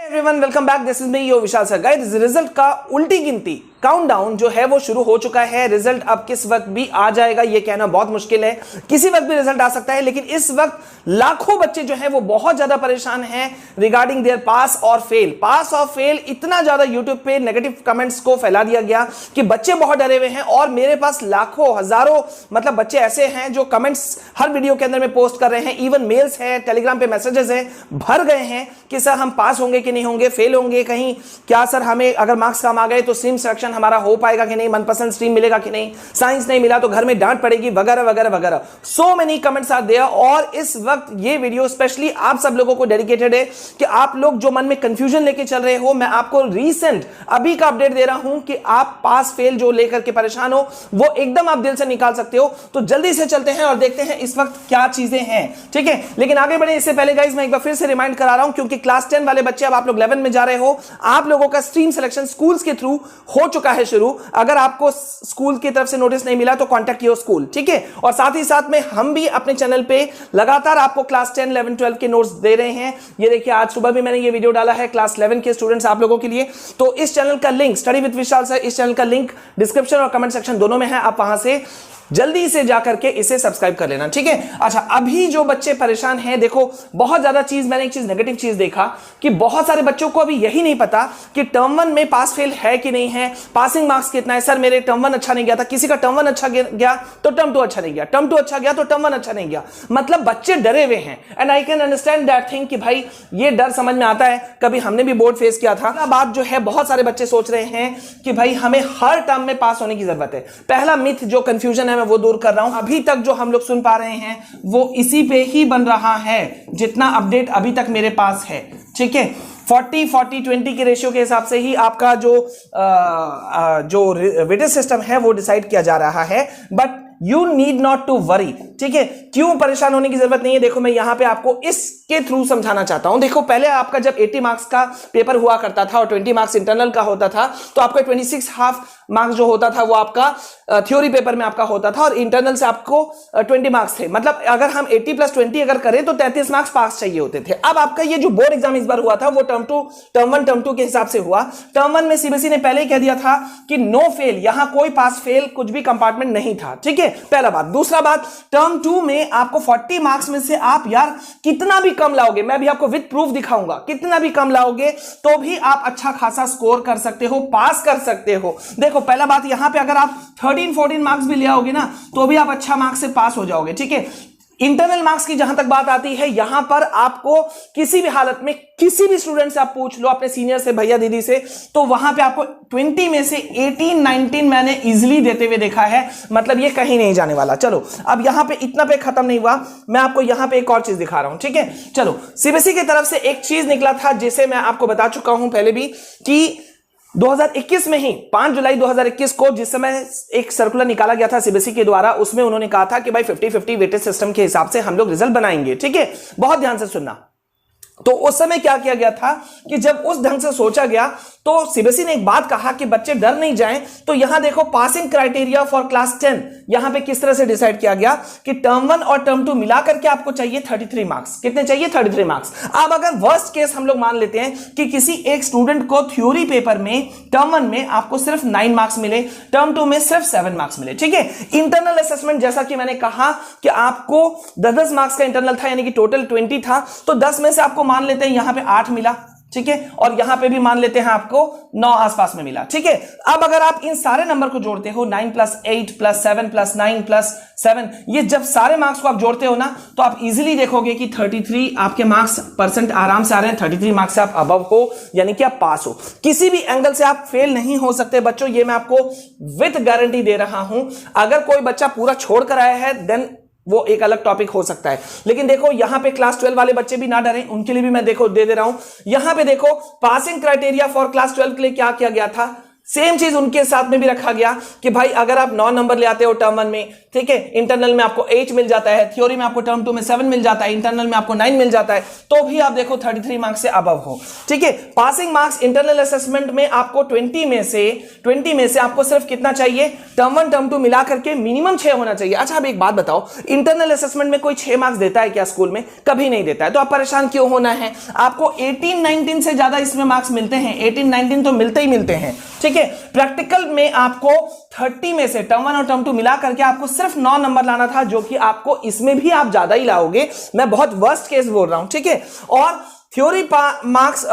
Everyone welcome back, this is me your Vishal sir. Guys, result का उल्टी गिनती countdown जो है वो शुरू हो चुका है। रिजल्ट अब किस वक्त भी आ जाएगा ये कहना बहुत मुश्किल है। किसी वक्त भी रिजल्ट आ सकता है, लेकिन इस वक्त लाखों बच्चे जो हैं वो बहुत ज्यादा परेशान हैं रिगार्डिंग देयर पास और फेल। पास और फेल इतना ज्यादा यूट्यूब पे नेगेटिव कमेंट्स को फैला दिया गया कि बच्चे बहुत डरे हुए हैं। और मेरे पास लाखों हजारों मतलब बच्चे ऐसे हैं जो कमेंट्स हर वीडियो के अंदर में पोस्ट कर रहे हैं। इवन मेल्स हैं, टेलीग्राम पे मैसेजेस हैं, भर गए हैं कि सर हम पास होंगे कि नहीं होंगे, फेल होंगे कहीं क्या सर, हमें अगर मार्क्स कम आ गए तो स्ट्रीम सिलेक्शन हमारा हो पाएगा कि नहीं, मनपसंद स्ट्रीम मिलेगा कि नहीं, साइंस नहीं मिला तो घर में डांट पड़ेगी, वगैरह वगैरह वगैरह। So many comments are there. और इस वक्त ये वीडियो स्पेशली आप सब लोगों को डेडिकेटेड है कि आप लोग जो मन में कंफ्यूजन लेके चल रहे हो, मैं आपको रीसेंट अभी का अपडेट दे रहा हूं कि आप पास फेल जो लेकर के परेशान हो वो एकदम आप दिल से निकाल सकते हो। तो जल्दी से चलते हैं और देखते हैं इस वक्त क्या चीजें हैं, ठीक है। लेकिन आगे बढ़े इससे पहले गाइस मैं एक बार फिर से रिमाइंड करा रहा हूं, क्योंकि क्लास 10 वाले बच्चे अब आप लोग 11 में जा रहे हो, आप लोगों का स्ट्रीम सिलेक्शन स्कूल्स के थ्रू हो चुका है शुरू। अगर आपको स्कूल की तरफ से नोटिस नहीं मिला तो कांटेक्ट योर स्कूल, ठीक है। और साथ ही साथ में हम भी अपने चैनल पे लगातार आपको क्लास 10, 11, 12 के नोट्स दे रहे हैं। ये देखिए आज सुबह भी मैंने ये वीडियो डाला है क्लास 11 के स्टूडेंट्स आप लोगों के लिए। तो इस चैनल का link, study with Vishal sir, इस चैनल का लिंक डिस्क्रिप्शन और कमेंट सेक्शन दोनों में है। आप वहां से जल्दी से जाकर के इसे सब्सक्राइब कर लेना, ठीक है। अच्छा, अभी जो बच्चे परेशान हैं, देखो बहुत ज्यादा चीज, मैंने एक चीज नेगेटिव चीज देखा कि बहुत सारे बच्चों को अभी यही नहीं पता कि टर्म 1 में पास फेल है कि नहीं है, पासिंग मार्क्स कितना है। सर मेरे टर्म 1 अच्छा नहीं गया था, किसी का टर्म 1 अच्छा गया तो टर्म 2 अच्छा नहीं गया, टर्म 2 अच्छा गया तो टर्म 1 अच्छा नहीं गया। मतलब बच्चे डरे हुए हैं and I can understand that thing कि भाई ये डर समझ में आता है, कभी हमने भी बोर्ड फेस किया था। बात जो है बहुत सारे बच्चे सोच रहे हैं कि भाई हमें हर टर्म में पास होने की जरूरत है। पहला मिथ जो कंफ्यूजन है मैं वो दूर कर रहा हूं। अभी तक जो हम लोग सुन पा रहे हैं वो इसी पे ही बन रहा है जितना अपडेट अभी तक मेरे पास है, ठीक है। 40-40-20 के रेशियो के हिसाब से ही आपका जो वेटेज सिस्टम है वो डिसाइड किया जा रहा है। But you need not to worry, ठीक है। क्यों परेशान होने की जरूरत नहीं है, देखो मैं यहां पे आपको इसके थ्रू समझाना चाहता हूं। देखो पहले आपका जब 80 मार्क्स का पेपर हुआ करता था और 20 मार्क्स इंटरनल का होता था, तो आपका 26 हाफ मार्क्स जो होता था वो आपका थ्योरी पेपर में आपका होता था और इंटरनल से आपको 20 मार्क्स थे। मतलब अगर हम 80+20 अगर करें तो 33 मार्क्स पास चाहिए होते थे। अब आपका ये जो बोर्ड एग्जाम इस बार हुआ था वो टर्म 1 टर्म 2 के हिसाब से हुआ। टर्म 1 में सीबीएसई ने पहले ही कह दिया था कि नो फेल, यहां कोई पास फेल कुछ भी कंपार्टमेंट नहीं था, ठीक है। पहला बात। दूसरा बात, टर्म 2 में आपको 40 मार्क्स में से आप यार कितना भी कम लाओगे, मैं भी आपको विद प्रूफ दिखाऊंगा, कितना भी कम लाओगे तो भी आप अच्छा खासा स्कोर कर सकते हो, पास कर सकते हो। देखो पहला बात, यहां पे अगर आप 13-14 मार्क्स भी ले आओगे ना तो भी आप अच्छा मार्क्स से पास हो जाओगे, ठीक है। इंटरनल मार्क्स की जहां तक बात आती है, यहां पर आपको किसी भी हालत में किसी भी स्टूडेंट से आप पूछ लो, अपने सीनियर से, भैया दीदी से, तो वहां पे आपको 20 में से 18-19 मैंने इजीली देते हुए देखा है। मतलब ये कहीं नहीं जाने वाला। चलो अब यहां पे इतना पे खत्म नहीं हुआ, मैं आपको यहां पे एक और चीज दिखा रहा हूं, ठीक है। चलो सीबीएसई की तरफ से एक चीज निकला था जिसे मैं आपको बता चुका हूं पहले भी कि 2021 में ही 5 जुलाई 2021 को जिस समय एक सर्कुलर निकाला गया था सीबीएसई के द्वारा, उसमें उन्होंने कहा था कि भाई 50-50 वेटेज सिस्टम के हिसाब से हम लोग रिजल्ट बनाएंगे, ठीक है। बहुत ध्यान से सुनना। तो उस समय क्या किया गया था कि जब उस ढंग से सोचा गया तो सीबीएसई ने एक बात कहा कि बच्चे डर नहीं जाएं। तो यहां देखो पासिंग क्राइटेरिया फॉर क्लास 10 यहां पे किस तरह से डिसाइड किया गया कि टर्म 1 और टर्म 2 मिलाकर के आपको चाहिए 33 मार्क्स। कितने चाहिए? 33 मार्क्स। अब अगर वर्स्ट केस हम लोग मान लेते हैं कि किसी एक स्टूडेंट को थ्योरी पेपर में टर्म 1 में आपको सिर्फ 9 मार्क्स मिले, टर्म 2 में सिर्फ 7 मार्क्स मिले, ठीक है। इंटरनल असेसमेंट जैसा कि मैंने कहा कि आपको 10-10 मार्क्स का इंटरनल था, यानी कि टोटल 20 था, तो 10 में से आपको मान लेते हैं यहां पे 8 मिला, ठीक है। और यहां पे भी मान लेते हैं आपको 9 आसपास में मिला, ठीक है। अब अगर आप इन सारे नंबर को जोड़ते हो 9 + 8 + 7 + 9 + 7, ये जब सारे मार्क्स को आप जोड़ते हो ना तो आप इजीली देखोगे कि 33 आपके मार्क्स परसेंट आराम से आ रहे हैं। 33 मार्क्स से आप अबव हो, यानी कि आप पास हो। किसी भी एंगल से आप फेल नहीं हो सकते बच्चों, ये मैं आपको विद गारंटी दे रहा हूं। अगर कोई बच्चा पूरा छोड़ कर आया है देन वो एक अलग टॉपिक हो सकता है। लेकिन देखो यहां पे क्लास 12 वाले बच्चे भी ना डरें, उनके लिए भी मैं देखो दे रहा हूं। यहां पे देखो पासिंग क्राइटेरिया फॉर क्लास 12 के लिए क्या किया गया था, सेम चीज उनके साथ में भी रखा गया कि भाई अगर आप 9 नंबर ले आते हो टर्म 1 में, ठीक है, इंटरनल में आपको 8 मिल जाता है, थ्योरी में आपको टर्म 2 में 7 मिल जाता है, इंटरनल में आपको 9 मिल जाता है, तो भी आप देखो 33 मार्क्स से अबव हो, ठीक है। पासिंग मार्क्स इंटरनल असेसमेंट में आपको 20 में से आपको सिर्फ कितना चाहिए, टर्म 1 टर्म 2 मिला करके मिनिमम 6 होना चाहिए। अच्छा अब एक बात बताओ, इंटरनल असेसमेंट में कोई 6 मार्क्स देता है क्या स्कूल में? कभी नहीं देता है। तो आप परेशान क्यों होना है? आपको 18-19 से ज्यादा इसमें मार्क्स मिलते हैं, 18-19 तो मिलते ही मिलते हैं, ठीक है। प्रैक्टिकल में आपको 30 में से टर्म 1 और टर्म 2 मिला करके आपको सिर्फ 9 नंबर लाना था, जो कि आपको इसमें भी आप ज्यादा ही लाओगे, मैं बहुत वर्स्ट केस बोल रहा हूं, ठीक है। और थ्योरी मार्क्स,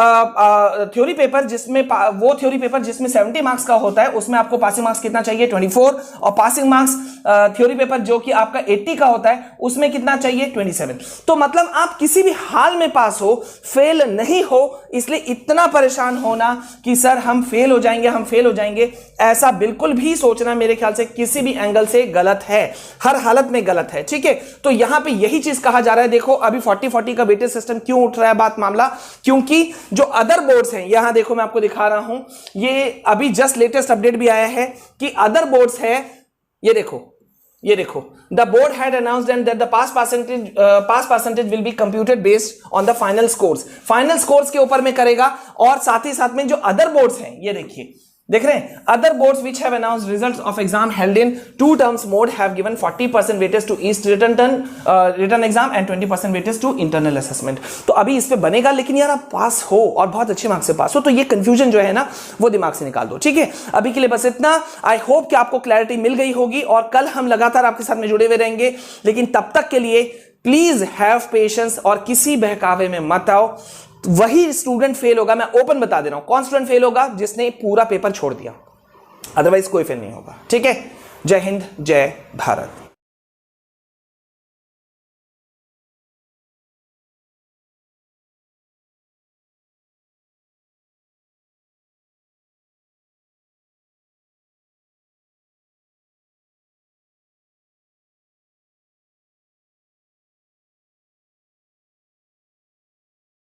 थ्योरी पेपर जिसमें वो थ्योरी पेपर जिसमें 70 मार्क्स का होता है, उसमें आपको पासिंग मार्क्स कितना चाहिए, 24, और पासिंग मार्क्स थ्योरी पेपर जो कि आपका 80 का होता है, उसमें कितना चाहिए, 27। तो मतलब आप किसी भी हाल में पास हो, फेल नहीं हो। इसलिए इतना परेशान होना कि सर हम फेल हो जाएंगे, हम फेल हो जाएंगे, ऐसा बिल्कुल भी सोचना मेरे ख्याल से किसी भी एंगल से गलत है, हर हालत में गलत है, ठीक है। तो यहां पे यही चीज कहा जा रहा है। देखो अभी 40-40 का वेटेज सिस्टम क्यों उठ रहा है बात मामला, क्योंकि जो अदर बोर्ड्स हैं, यहां देखो मैं आपको दिखा रहा हूं, ये अभी जस्ट लेटेस्ट अपडेट भी आया है कि अदर बोर्ड्स है, ये देखो the board had announced and that the pass percentage will be computed based on the final scores के ऊपर में करेगा। और साथ ही साथ में जो अदर बोर्ड्स हैं, ये देखिए, देख रहे हैं, other boards which have announced results of exam held in 2 terms mode have given 40% weightage to each written exam and 20% weightage to internal assessment। तो अभी इस पे बनेगा, लेकिन यार आप पास हो और बहुत अच्छे मार्क्स से पास हो, तो ये कंफ्यूजन जो है ना वो दिमाग से निकाल दो, ठीक है। अभी के लिए बस इतना। आई होप कि आपको क्लैरिटी मिल गई होगी, और कल हम लगातार आपके साथ में जुड़े हुए रहेंगे, लेकिन तब तक के लिए प्लीज हैव पेशेंस और किसी बहकावे में मत आओ। वही स्टूडेंट फेल होगा, मैं ओपन बता दे रहा हूं, कौन स्टूडेंट फेल होगा, जिसने पूरा पेपर छोड़ दिया, अदरवाइज कोई फेल नहीं होगा, ठीक है। जय हिंद, जय भारत।